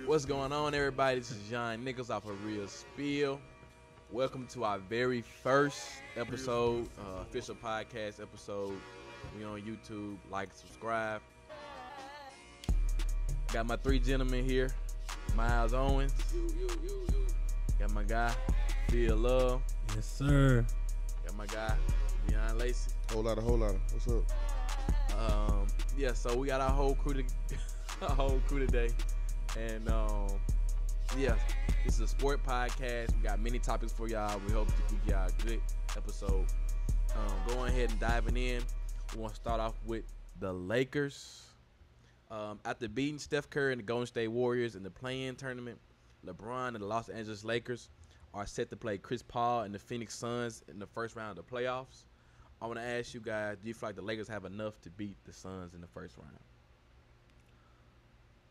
What's going on, everybody? This is John Nichols off of Real Spiel. Welcome to our very first episode, official podcast episode. We on YouTube. Like, subscribe. Got my three gentlemen here. Miles Owens. Got my guy, Phil Love. Yes, sir. Got my guy, Deion Lacey. Whole lot of. What's up? So we got our whole crew, today. And this is a sport podcast. We got many topics for y'all. We hope that we get a good episode. Going ahead and diving in, we want to start off with the Lakers. After beating Steph Curry and the Golden State Warriors in the play-in tournament, LeBron and the Los Angeles Lakers are set to play Chris Paul and the Phoenix Suns in the first round of the playoffs. I want to ask you guys, do you feel like the Lakers have enough to beat the Suns in the first round?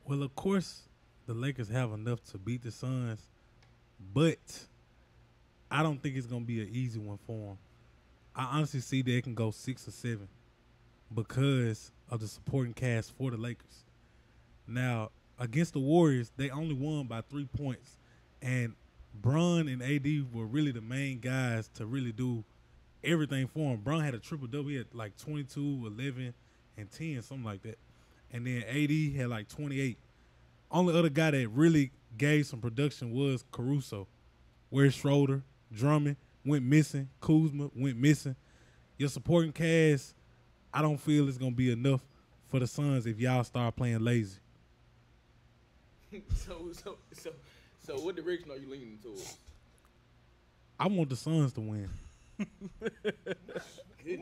Well, of course, the Lakers have enough to beat the Suns, but I don't think it's going to be an easy one for them. I honestly see they can go 6 or 7 because of the supporting cast for the Lakers. Now, against the Warriors, they only won by 3 points, and Bron and AD were really the main guys to really do everything for him. Bron had a triple-double. He had like 22, 11, and 10, something like that. And then AD had like 28. Only other guy that really gave some production was Caruso. Where's Schroeder? Drummond went missing. Kuzma went missing. Your supporting cast, I don't feel it's going to be enough for the Suns if y'all start playing lazy. So what direction are you leaning towards? I want the Suns to win.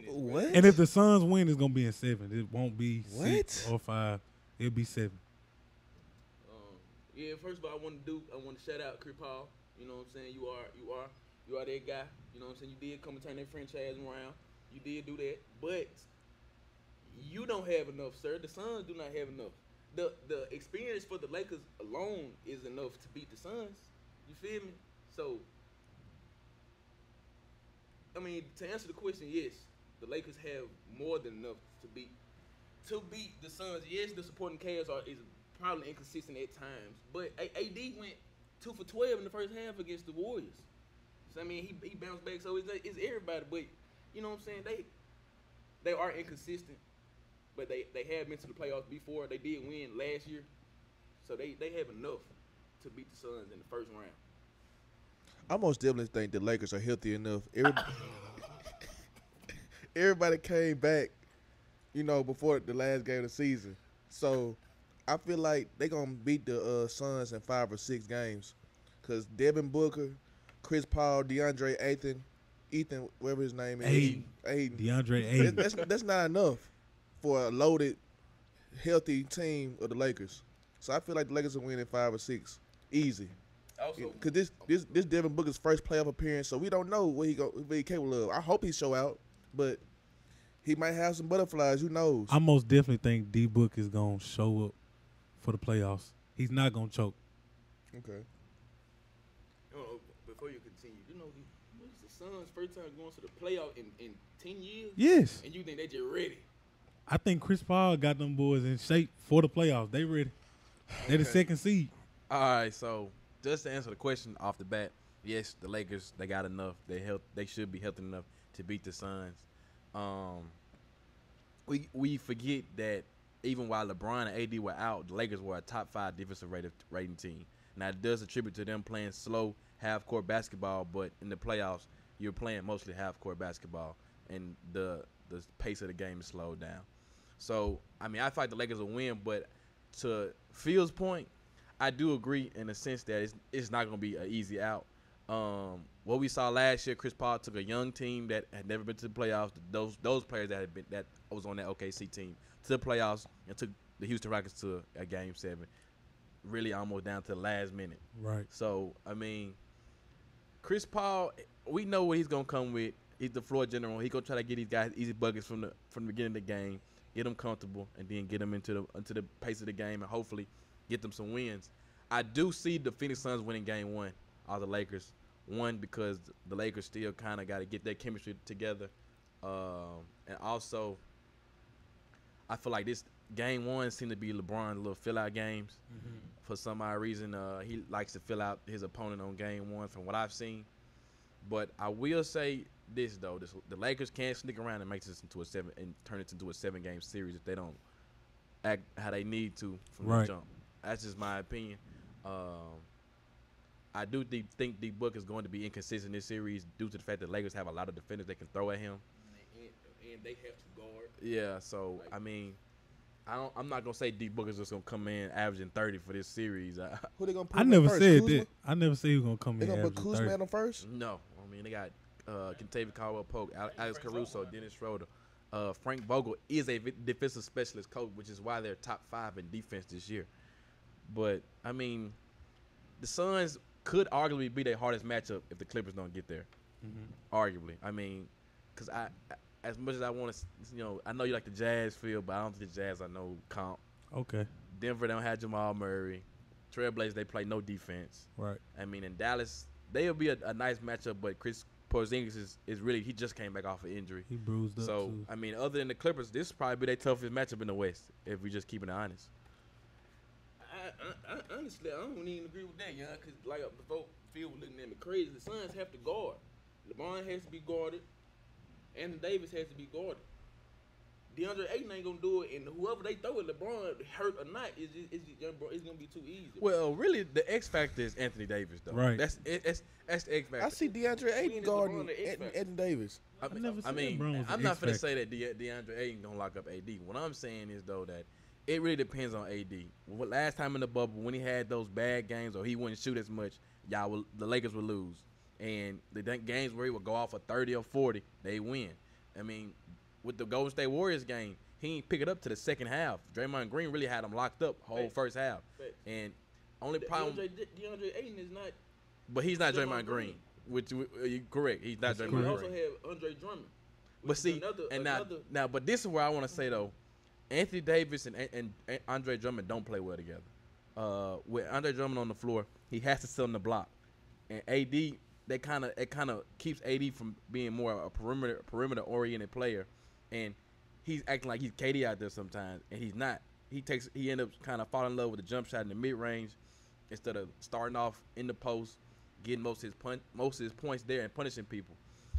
What? And if the Suns win, it's going to be in 7. It won't be 6 What? or 5. It'll be 7. First of all, I want to shout out Chris Paul. You know what I'm saying? You are that guy. You know what I'm saying? You did come and turn that franchise around. You did do that, but you don't have enough, sir. The Suns do not have enough. The experience for the Lakers alone is enough to beat the Suns. You feel me? So, I mean, to answer the question, yes, the Lakers have more than enough to beat the Suns. Yes, the supporting cast is probably inconsistent at times, but AD went 2 for 12 in the first half against the Warriors. So I mean, he bounced back. So it's everybody, but you know what I'm saying? They are inconsistent, but they have been to the playoffs before. They did win last year, so they have enough to beat the Suns in the first round. I most definitely think the Lakers are healthy enough. Everybody came back, before the last game of the season. So I feel like they're going to beat the Suns in 5 or 6 games. Because Devin Booker, Chris Paul, DeAndre Ethan, whatever his name is. Aiden. DeAndre Ayton. That's not enough for a loaded, healthy team of the Lakers. So I feel like the Lakers will win in 5 or 6. Easy. Also, Because this Devin Booker's first playoff appearance, so we don't know what he capable of. I hope he show out, but he might have some butterflies. Who knows? I most definitely think D-Book is going to show up for the playoffs. He's not going to choke. Okay. before you continue, what is the Suns' first time going to the playoff in 10 years? Yes. And you think they just ready? I think Chris Paul got them boys in shape for the playoffs. They ready. They're the second seed. All right, so just to answer the question off the bat, yes, the Lakers, they got enough. They should be healthy enough to beat the Suns. We forget that even while LeBron and AD were out, the Lakers were a top 5 defensive rating team. Now, it does attribute to them playing slow, half-court basketball, but in the playoffs, you're playing mostly half-court basketball, and the pace of the game is slowed down. So, I mean, I feel like the Lakers will win, but to Phil's point, I do agree in the sense that it's not going to be an easy out. What we saw last year, Chris Paul took a young team that had never been to the playoffs. Those players that was on that OKC team to the playoffs and took the Houston Rockets to a Game 7, really almost down to the last minute. Right. So I mean, Chris Paul, we know what he's gonna come with. He's the floor general. He's gonna try to get these guys easy buckets from the beginning of the game, get them comfortable, and then get them into the pace of the game, and hopefully get them some wins. I do see the Phoenix Suns winning Game 1 of the Lakers. One, because the Lakers still kind of got to get their chemistry together, and also I feel like Game 1 seemed to be LeBron's little fill-out games. For some odd reason, he likes to fill out his opponent on Game 1 from what I've seen. But I will say this, though. The Lakers can't sneak around and make this into turn it into a 7-game series if they don't act how they need to from the jump. That's just my opinion. I do think D Book is going to be inconsistent this series due to the fact that Lakers have a lot of defenders they can throw at him. And they have to guard. Yeah, so, I mean, I'm not gonna say D Book is just gonna come in averaging 30 for this series. Who they gonna put? I never first? said Kuzma? that. I never said he was gonna come They in gonna put averaging Kuzma 30. on first? No, I mean they got Kentavious Caldwell-Pope, Alex Caruso, Dennis Schroeder. Frank Vogel is a defensive specialist coach, which is why they're top 5 in defense this year. But I mean, the Suns could arguably be their hardest matchup if the Clippers don't get there. Arguably, I mean, because as much as I want to, I know you like the Jazz feel, but I don't think the Jazz are no comp. Okay. Denver don't have Jamal Murray. Trailblazers, they play no defense. Right. I mean, in Dallas, they'll be a nice matchup, but Chris Porzingis is really, he just came back off an injury. He bruised up, So, too. I mean, other than the Clippers, this will probably be their toughest matchup in the West, if we just keeping it honest. I honestly, I don't even agree with that, because like before Phil was looking at me crazy. The Suns have to guard. LeBron has to be guarded. Anthony Davis has to be guarded. DeAndre Ayton ain't gonna do it, and whoever they throw at LeBron, hurt or not, it's gonna be too easy. Well, really, the X factor is Anthony Davis, though. Right. That's the X factor. I see DeAndre Ayton Seen it guarding LeBron, the X factor. Anthony Davis. I never said LeBron was I'm the not X going to factor. say that DeAndre Ayton gonna lock up AD. What I'm saying is though that it really depends on AD. Last time in the bubble when he had those bad games or he wouldn't shoot as much, the Lakers would lose. And the games where he would go off for 30 or 40, they win. I mean, with the Golden State Warriors game, he ain't pick it up to the second half. Draymond Green really had him locked up whole first half. And only problem, DeAndre Ayton is not. but he's not Draymond Green. Which you're correct. He's not Draymond We Green. also have Andre Drummond. But see, now, but this is where I want to say though, Anthony Davis and Andre Drummond don't play well together. With Andre Drummond on the floor, he has to sit on the block, and AD, it kind of keeps AD from being more a perimeter oriented player, and he's acting like he's KD out there sometimes, and he's not. He ends up kind of falling in love with the jump shot in the mid range instead of starting off in the post, getting most of his points there and punishing people.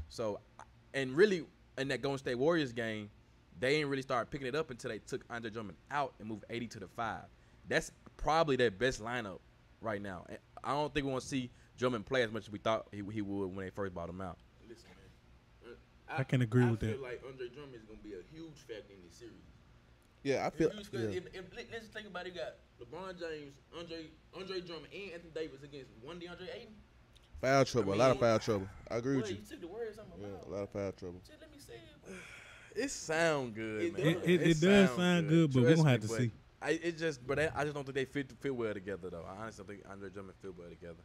So, and really in that Golden State Warriors game, they didn't really start picking it up until they took Andre Drummond out and moved 80 to the 5. That's probably their best lineup right now. And I don't think we want to see Drummond play as much as we thought he would when they first bought him out. Listen, man. I can agree with I that. feel like Andre Drummond is going to be a huge factor in this series. Yeah, I feel. Let's just think about it. You got LeBron James, Andre Drummond, and Anthony Davis against one DeAndre Ayton. Foul trouble, a lot of foul trouble. I agree Well, with you. you took the words out my Yeah, mouth. a lot of foul trouble. Just let me say it. Bro. It sound good, It man. does. It does sound good, but we're Trust going to me, have to but see. I just don't think they fit well together, though. I honestly think Andre Drummond fit well together.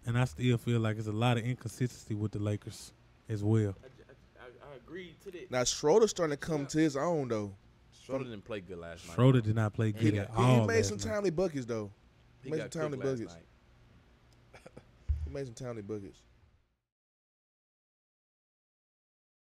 And I still feel like there's a lot of inconsistency with the Lakers as well. I agree to that. Now Schroeder's starting to come to his own though. Schroeder didn't play good last night. Schroeder did not play good at all. He made some last night. timely buckets though. He made got some timely cooked last buckets. night. He made some timely buckets.